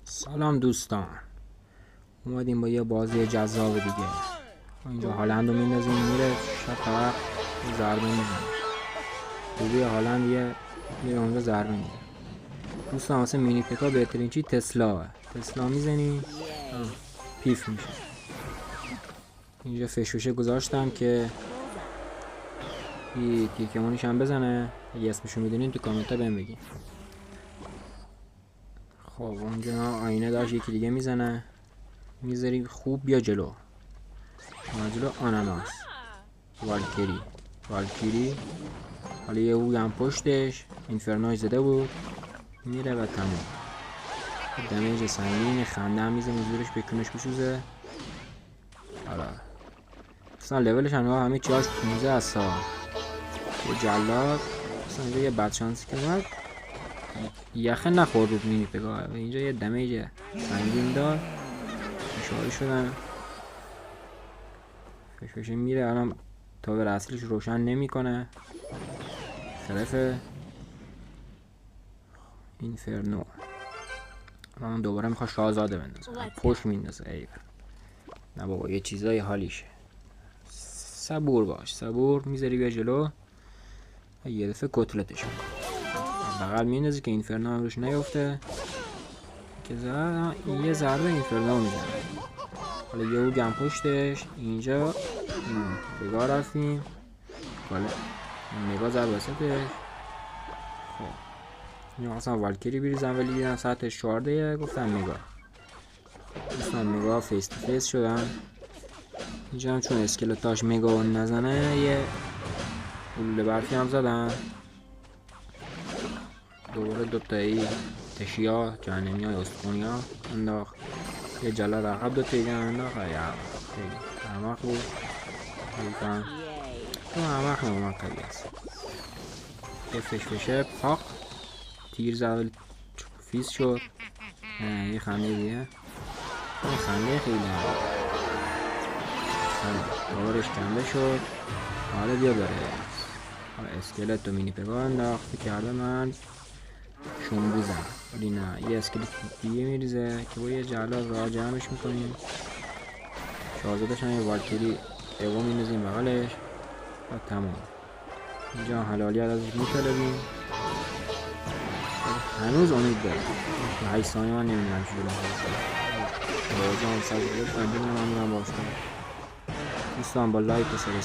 سلام دوستان، اومدیم با یه بازی جذاب دیگه. اینجا هالند رو میندازیم میره شب طرف ضربه میزنه. روی هالند یه اونجا ضربه میزنه. دوستان واسه مینی پکا بهترین چی تسلا میزنی پیف میشه. اینجا فشوشه گذاشتم که یه تیرکمونیش هم بزنه. اگه اسمشو میدونین تو کامنت ها بهم بگین. خب اونجا آینه داشت، یکی دیگه میزنه. میذاری خوب بیا جلو. جلو آناناس والکیری. حالا یه هوی هم پشتش اینفرنوی زده بود، میره و تموم. دمیج سنگین، خنده هم میزه زورش بکنش بشوزه. حالا اصلا لولش همه چیاش 15 از سال. یه جلاد اصلا اینجا یه بدشانسی که اومد یخه نخورد بود مینی پگاه. اینجا یه دمیج سنگین دار اشاره شدن. فشفشه میره. الان تاور اصلیش روشن نمیکنه. خرف اینفرنو الان دوباره میخواد شاهزاده بندازه. پشت میندازه. ایوه نه بابا، یه چیزای حالیشه. صبور باش، صبور. میذاری بیا جلو، یه دفعه کتلتش بغل میندازی که اینفرنو هم روش نیفته. که یه ضربه اینفرنو میزنه. حالا یه او گم پشتش. اینجا بگاه رفتیم. نگاه ضربه وسطش. خب اینجا اصلا والکیری بریزم، ولی دیدم ساعتش 14. گفتم نگاه. دوستان نگاه فیس تو فیس شدن. اینجا هم چون اسکلتاش مگا نزنه یه گلوله برفی هم زدن. دوباره دوتایی تشیا جهنمی های استخونی ها انداخت. یه جلد عقب دوتا دیگه انداخت. خیلی احمق بود. تو احمق نمومد خیلی هست. یه فشفشه پاق تیر زد فیز شد. یه خنده دیگه. یه خنده خیلی دارش کنده شد. حالا بیا بره. اسکلت و مینی پگاه انداخت کرده من شنبوزم، ولی نه. یه اسکلت دیگه میریزه که با یه جلاد راه جمعش میکنیم. شاهزادش هم یه والکیری دوم میندازیم بغلش و تمام. اینجا حلالیت ازش میطلبیم. هنوز امید داره. 8 ثانیه من نمیدونم چی جلو بازم سازگرش نمیدونم من میرم باشتم. دوستان با لایک و سابسکرایب